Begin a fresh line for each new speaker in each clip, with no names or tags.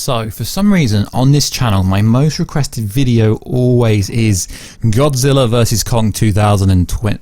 So, for some reason on this channel, my most requested video always is Godzilla vs Kong 2020.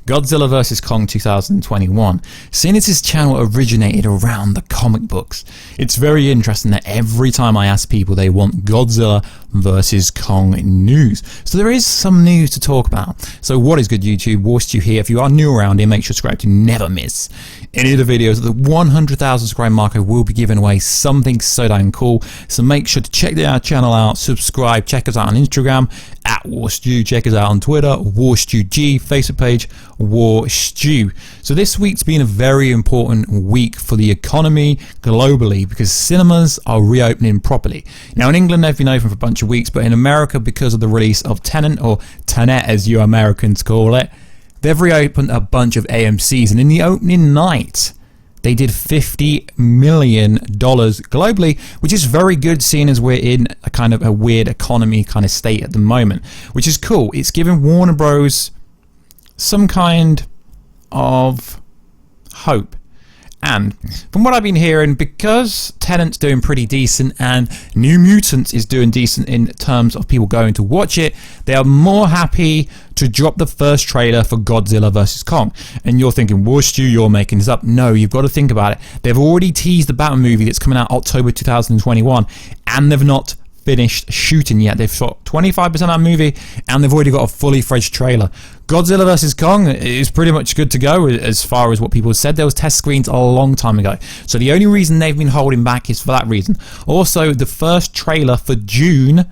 Godzilla vs Kong 2021. Seeing as this channel originated around the comic books, it's very interesting that every time I ask people, they want Godzilla vs Kong news. So there is some news to talk about. So what is good, YouTube? Warstu here. If you are new around here, make sure to subscribe to never miss any of the videos. At the 100,000 subscribe mark, I will be giving away something so damn cool. So make sure to check our channel out, subscribe, check us out on Instagram at Warstu, check us out on Twitter, WarstuG, Facebook page, Warstu. So this week's been a very important week for the economy globally because cinemas are reopening properly. Now in England they've been open for a bunch of weeks, but in America, because of the release of Tenet, or Tenet as you Americans call it, they've reopened a bunch of AMCs, and in the opening night they did $50 million globally, which is very good seeing as we're in a kind of a weird economy kind of state at the moment, which is cool. It's giving Warner Bros some kind of hope. And from what I've been hearing, because Tenet's doing pretty decent and New Mutants is doing decent in terms of people going to watch it, they are more happy to drop the first trailer for Godzilla vs Kong. And you're thinking, well, Stu, you're making this up. No, you've got to think about it. They've already teased the Batman movie that's coming out October 2021, and they've not finished shooting yet. They've shot 25% of that movie and they've already got a fully fledged trailer. Godzilla vs Kong is pretty much good to go as far as what people said. There was test screens a long time ago, so the only reason they've been holding back is for that reason. Also, the first trailer for June,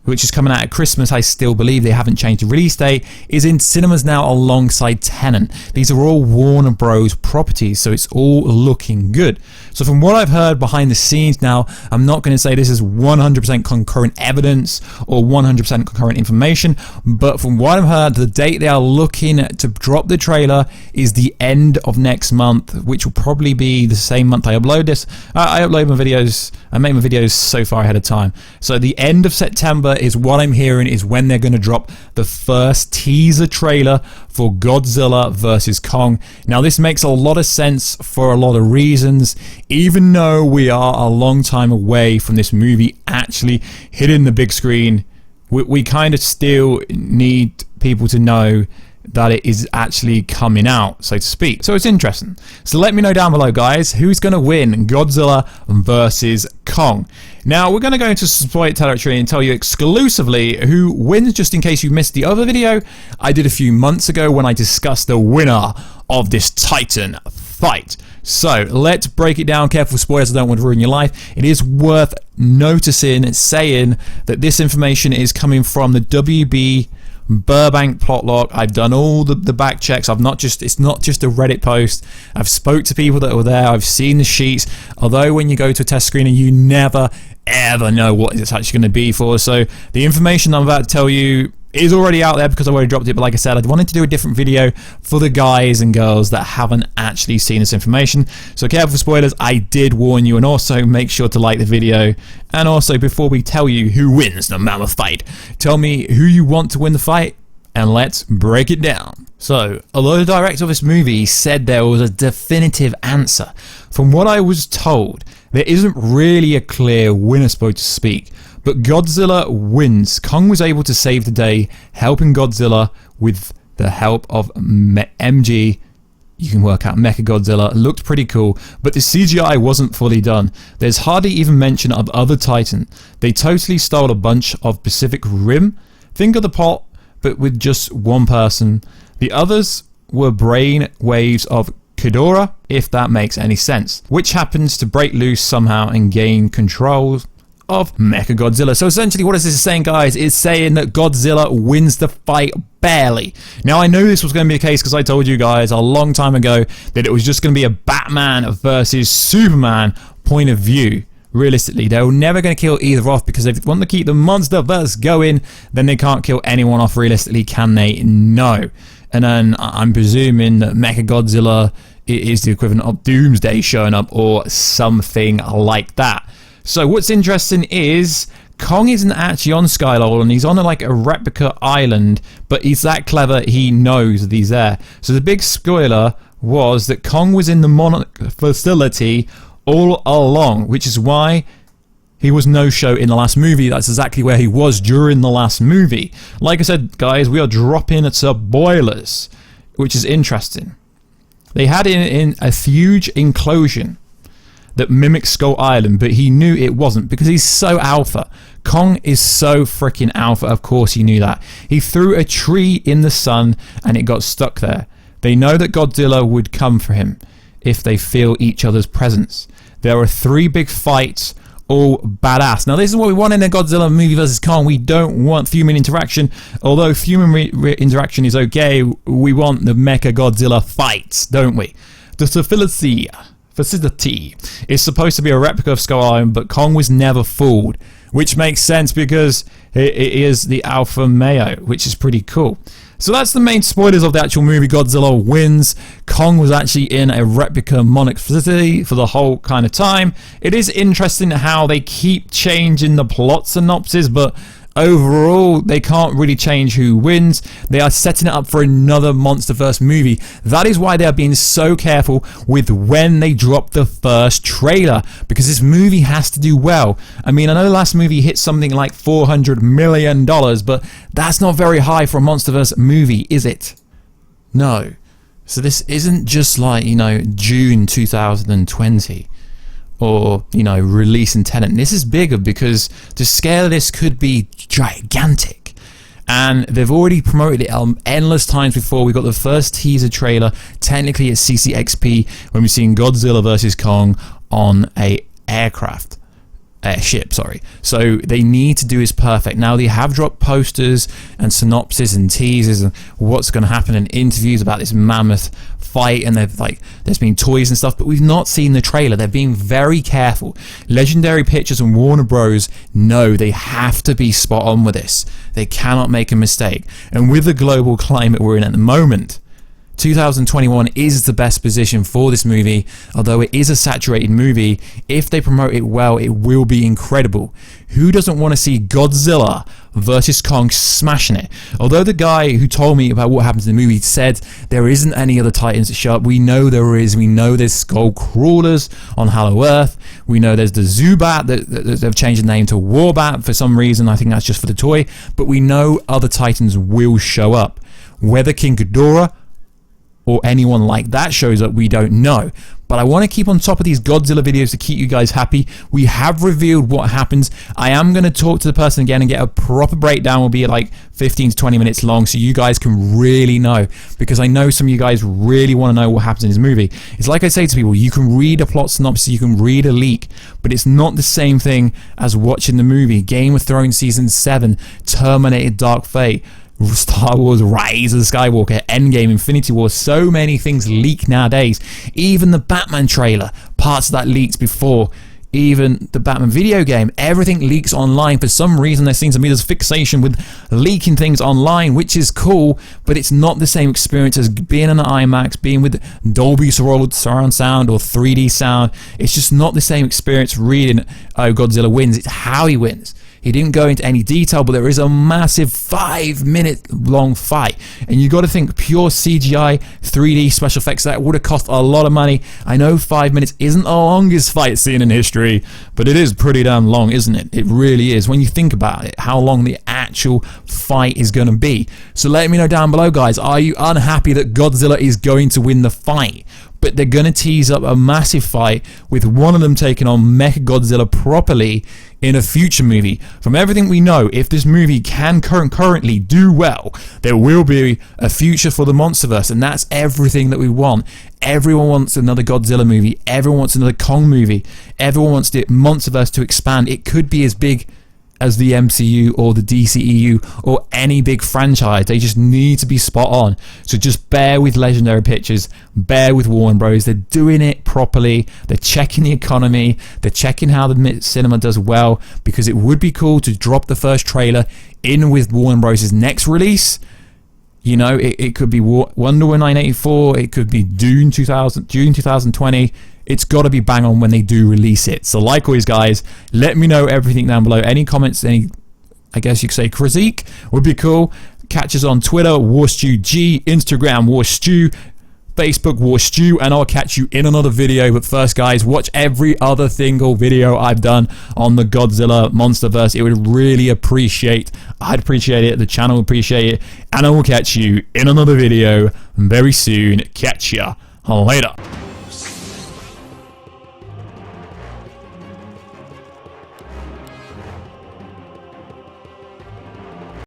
which is coming out at Christmas, I still believe they haven't changed the release date, is in cinemas now alongside Tenet. These are all Warner Bros properties, so it's all looking good. So from what I've heard behind the scenes now, I'm not going to say this is 100% concurrent evidence or 100% concurrent information, but from what I've heard, the date they are looking to drop the trailer is the end of next month, which will probably be the same month I upload this. I upload my videos, I make my videos so far ahead of time. So the end of September is what I'm hearing is when they're going to drop the first teaser trailer for Godzilla vs Kong. Now this makes a lot of sense for a lot of reasons, even though we are a long time away from this movie actually hitting the big screen. We kind of still need people to know that it is actually coming out, so to speak. So it's interesting. So let me know down below, guys, who's going to win Godzilla vs Kong. Now we're going to go into spoiler territory and tell you exclusively who wins, just in case you missed the other video I did a few months ago when I discussed the winner of this Titan fight. So let's break it down. Careful with spoilers, I don't want to ruin your life. It is worth noticing, saying that this information is coming from the WB Burbank plot log. I've done all the back checks. It's not just a Reddit post. I've spoke to people that were there. I've seen the sheets. Although when you go to a test screening, you never ever know what it's actually going to be for. So the information I'm about to tell you is already out there because I already dropped it, but like I said, I wanted to do a different video for the guys and girls that haven't actually seen this information. So careful for spoilers, I did warn you, and also make sure to like the video. And also, before we tell you who wins the mammoth fight, tell me who you want to win the fight, and let's break it down. So, although the director of this movie said there was a definitive answer, from what I was told, there isn't really a clear winner, so to speak. But Godzilla wins. Kong was able to save the day, helping Godzilla with the help of MG. You can work out Mechagodzilla. Looked pretty cool, but the CGI wasn't fully done. There's hardly even mention of other Titan. They totally stole a bunch of Pacific Rim. Think of the plot, but with just one person. The others were brain waves of Ghidorah, if that makes any sense, which happens to break loose somehow and gain control of Mechagodzilla. So essentially what is this saying, guys? It's saying that Godzilla wins the fight barely. Now I know this was going to be the case because I told you guys a long time ago that it was just going to be a Batman versus Superman point of view. Realistically, they're never going to kill either off, because if they want to keep the monsterverse going, then they can't kill anyone off realistically, can they? No. And then I'm presuming that Mechagodzilla is the equivalent of Doomsday showing up or something like that. So what's interesting is Kong isn't actually on Skylord, and he's on like a replica island, but he's that clever, he knows that he's there. So the big spoiler was that Kong was in the Monarch facility all along, which is why He was no-show in the last movie. That's exactly where he was during the last movie. Like I said, guys, we are dropping spoilers, which is interesting. They had it in a huge enclosure that mimics Skull Island, but he knew it wasn't because he's so alpha. Kong is so freaking alpha, of course he knew that. He threw a tree in the sun and it got stuck there. They know that Godzilla would come for him if they feel each other's presence. There are 3 big fights, all badass. Now this is what we want in a Godzilla movie versus Kong. We don't want human interaction, although human interaction is okay. We want the Mecha Godzilla fights, don't we? The facility is supposed to be a replica of Skull Island, but Kong was never fooled, which makes sense because it is the Alpha Male, which is pretty cool. So that's the main spoilers of the actual movie. Godzilla wins. Kong was actually in a replica Monarch facility for the whole kind of time. It is interesting how they keep changing the plot synopsis, but overall they can't really change who wins. They are setting it up for another MonsterVerse movie. That is why they are being so careful with when they drop the first trailer, because this movie has to do well. I mean, I know the last movie hit something like $400 million, but that's not very high for a MonsterVerse movie, is it? No. So this isn't just like, you know, June 2020 or, you know, release in Tenet. This is bigger because the scale of this could be gigantic. And they've already promoted it endless times before. We got the first teaser trailer, technically at CCXP, when we've seen Godzilla vs. Kong on a airship, sorry. So they need to do this perfect. Now they have dropped posters and synopsis and teasers and what's going to happen in interviews about this mammoth fight, and there's been toys and stuff, but we've not seen the trailer. They're being very careful. Legendary Pictures and Warner Bros. Know they have to be spot on with this. They cannot make a mistake. And with the global climate we're in at the moment, 2021 is the best position for this movie. Although it is a saturated movie, if they promote it well, it will be incredible. Who doesn't want to see Godzilla versus Kong smashing it? Although the guy who told me about what happens in the movie said there isn't any other Titans to show up, we know there is. We know there's Skull Crawlers on Hollow Earth. We know there's the Zubat that they've changed the name to Warbat for some reason. I think that's just for the toy. But we know other Titans will show up. Whether King Ghidorah or anyone like that shows up, we don't know. But I want to keep on top of these Godzilla videos to keep you guys happy. We have revealed what happens. I am going to talk to the person again and get a proper breakdown. Will be like 15 to 20 minutes long, so you guys can really know, because I know some of you guys really want to know what happens in this movie. It's like I say to people, you can read a plot synopsis, you can read a leak, but it's not the same thing as watching the movie. Game of Thrones Season 7, Terminator Dark Fate, Star Wars Rise of the Skywalker, Endgame, Infinity War, so many things leak nowadays. Even the Batman trailer, parts of that leaked before. Even the Batman video game, everything leaks online. For some reason there seems to be this fixation with leaking things online, which is cool, but it's not the same experience as being in an IMAX, being with Dolby surround sound or 3D sound. It's just not the same experience reading, oh, Godzilla wins. It's how he wins. He didn't go into any detail, but there is a massive 5-minute long fight. And you got to think pure CGI, 3D special effects, that would have cost a lot of money. I know 5 minutes isn't the longest fight scene in history, but it is pretty damn long, isn't it? It really is. When you think about it, how long the actual fight is going to be. So let me know down below, guys. Are you unhappy that Godzilla is going to win the fight? But they're going to tease up a massive fight with one of them taking on Mechagodzilla properly in a future movie. From everything we know, if this movie can currently do well, there will be a future for the MonsterVerse, and that's everything that we want. Everyone wants another Godzilla movie. Everyone wants another Kong movie. Everyone wants the MonsterVerse to expand. It could be as big as the MCU or the DCEU or any big franchise. They just need to be spot on. So just bear with Legendary Pictures, bear with Warner Bros. They're doing it properly. They're checking the economy. They're checking how the cinema does well, because it would be cool to drop the first trailer in with Warner Bros.'s next release. You know, it could be Wonder Woman 1984. It could be June 2020. It's got to be bang on when they do release it. So like always, guys, let me know everything down below. Any comments, any, I guess you could say critique would be cool. Catch us on Twitter, WarstuG, Instagram, Warstu. Facebook Warstu, and I'll catch you in another video. But first, guys, watch every other single video I've done on the Godzilla Monsterverse. It would really I'd appreciate it, the channel would appreciate it, and I will catch you in another video very soon. Catch ya later.